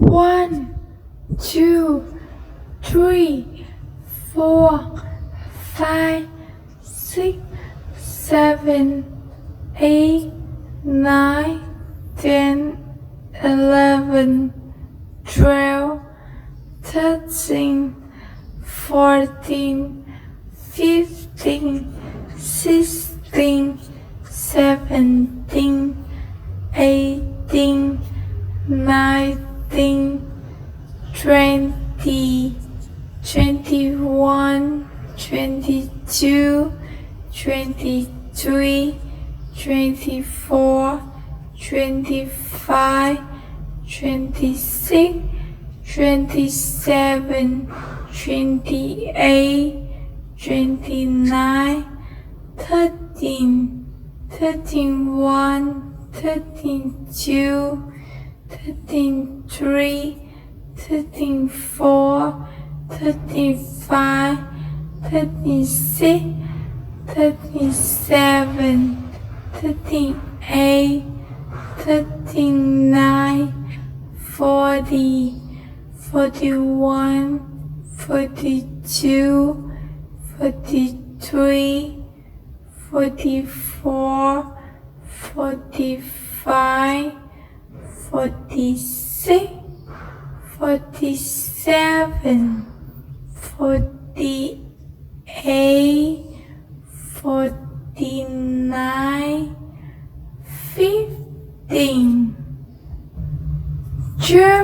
1, 2, 3, 4, 5, 6, 7, 8, 9, 10, 11, 12, 13, 14, 15, 16, 17, 18, 19, 20, 21, 22, 23, 24, 25, 26, 27, 28, 29, 30, 31, 32, 33, 34, 35, 36, 37, 38, 39, 40, 41, 42, 43, 44, 45, 46, 47, 48, 49, 15, 12,